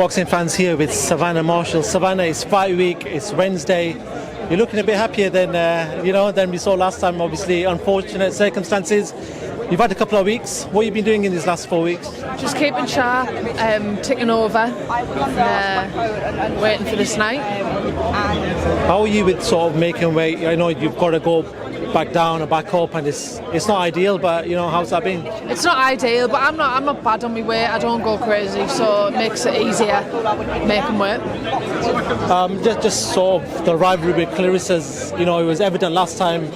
boxing fans here with Savannah Marshall. Savannah, it's fight week, it's Wednesday. You're looking a bit happier than than we saw last time. Obviously, unfortunate circumstances. You've had a couple of weeks. What have you been doing in these last 4 weeks? Just keeping sharp, ticking over, waiting for this night. How are you with sort of making weight? I know you've got to go back down and back up, and it's not ideal, but how's that been? It's not ideal, but I'm not bad on my weight. I don't go crazy, so it makes it easier making weight. Just sort of the rivalry with Claressa's, it was evident last time.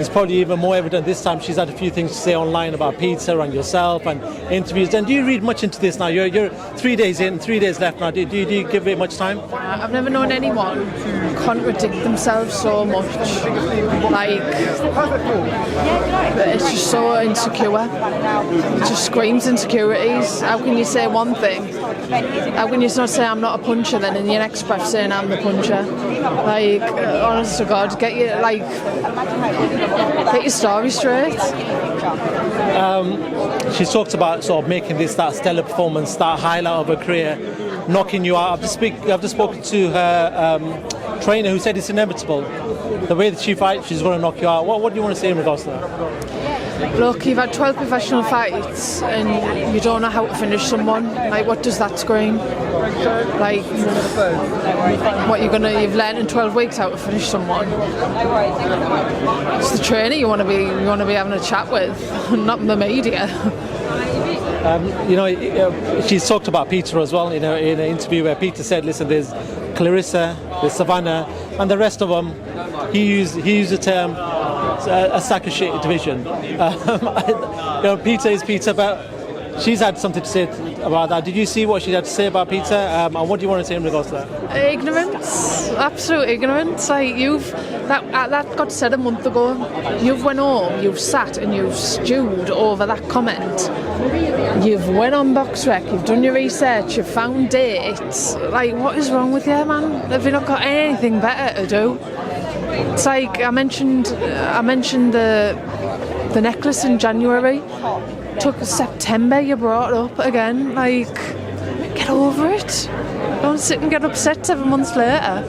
It's probably even more evident this time. She's had a few things to say online about pizza and yourself and interviews. And do you read much into this now? You're 3 days in, 3 days left now. Do you give it much time? I've never known anyone contradict themselves so much. It's just so insecure. It just screams insecurities. How can you say one thing? How can you not say I'm not a puncher then in your next breath saying I'm the puncher? Honest to God, get your story straight. She talked about sort of making this that stellar performance, that highlight of her career, knocking you out. I've just spoken to her trainer who said it's inevitable. The way that she fights, she's going to knock you out. What do you want to say in regards to that? Look, you've had 12 professional fights and you don't know how to finish someone. What does that scream? You've learned in 12 weeks how to finish someone. It's the trainer you want to be having a chat with, not the media. She's talked about Peter as well in an interview where Peter said, listen, there's Claressa, there's Savannah, and the rest of them, he used the term a sack of shit division. Peter is Peter, but she's had something to say about that. Did you see what she had to say about Peter? And what do you want to say in regards to that? Ignorance, absolute ignorance. That got said a month ago. You've went home, you've sat and you've stewed over that comment. You've went on BoxRec, you've done your research, you've found dates. What is wrong with you, man? Have you not got anything better to do? It's I mentioned the necklace in January. Took September, you brought it up again. Get over it. Don't sit and get upset 7 months later.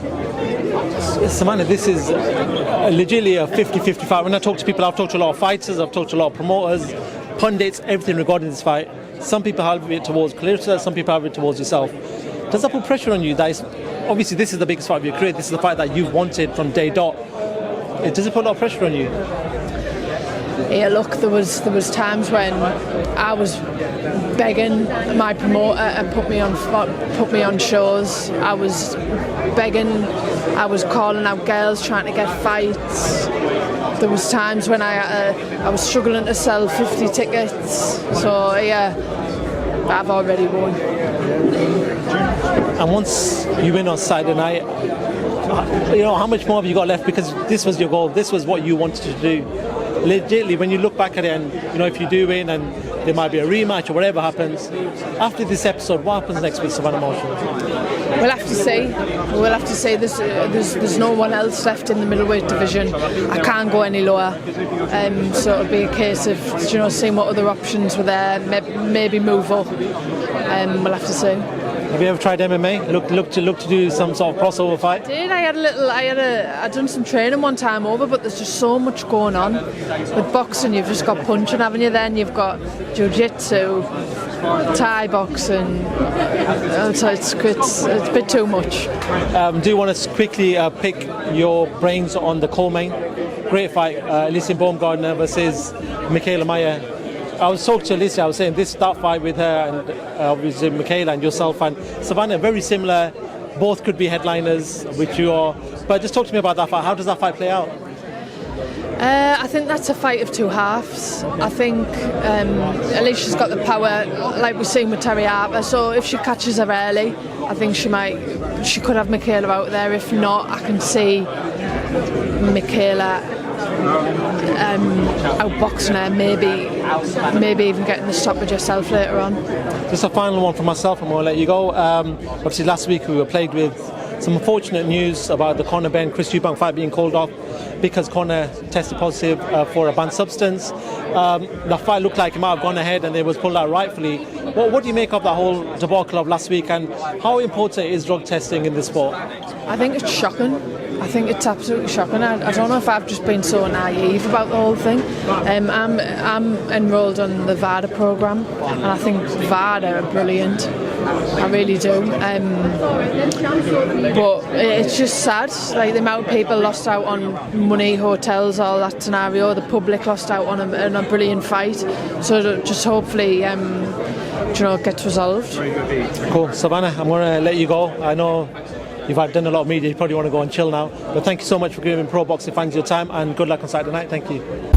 Savannah, this is legitimately a 50-50 fight. When I talk to people, I've talked to a lot of fighters, I've talked to a lot of promoters, pundits, everything regarding this fight. Some people have it towards Claressa, some people have it towards yourself. Does that put pressure on you? Obviously, this is the biggest fight of your career. This is the fight that you've wanted from day dot. Does it put a lot of pressure on you? Yeah, look, there was times when I was begging my promoter to put me on shows. I was begging, I was calling out girls trying to get fights. There was times when I was struggling to sell 50 tickets. So yeah, I've already won. And once you win on Saturday night, how much more have you got left? Because this was your goal. This was what you wanted to do. Legitimately, when you look back at it, and if you do win, and there might be a rematch or whatever happens after this episode, what happens next with Savannah Marshall? We'll have to see. We'll have to see. There's no one else left in the middleweight division. I can't go any lower. So it'll be a case of seeing what other options were there. Maybe move up. We'll have to see. Have you ever tried MMA? Look to do some sort of crossover fight? I'd done some training one time over, but there's just so much going on. With boxing, you've just got punching, haven't you? Then you've got jiu-jitsu, Thai boxing. So it's a bit too much. Do you want to quickly pick your brains on the co-main? Great fight, Baumgardner versus Meyer. I was talking to Alicia, I was saying that fight with her and obviously Michaela and yourself and Savannah, very similar. Both could be headliners, which you are. But just talk to me about that fight. How does that fight play out? I think that's a fight of two halves. I think Alicia's got the power, like we've seen with Terry Harper. So if she catches her early, I think she could have Michaela out there. If not, I can see Michaela outboxing her, maybe even getting the stoppage herself later on. Just a final one for myself, and we'll let you go. Obviously, last week we were plagued with some unfortunate news about the Conor Benn Chris Eubank fight being called off because Conor tested positive for a banned substance. The fight looked like it might have gone ahead and it was pulled out rightfully. What do you make of that whole debacle of last week, and how important is drug testing in the sport? I think it's shocking. I think it's absolutely shocking. I don't know if I've just been so naive about the whole thing. I'm enrolled on the VADA programme, and I think VADA are brilliant. I really do. But it's just sad, like the amount of people lost out on money, hotels, all that scenario. The public lost out on a brilliant fight. So just hopefully, it gets resolved. Cool. Savannah, I'm going to let you go. I know you've done a lot of media, you probably want to go and chill now. But thank you so much for giving Pro Boxing fans your time, and good luck on Saturday night. Thank you.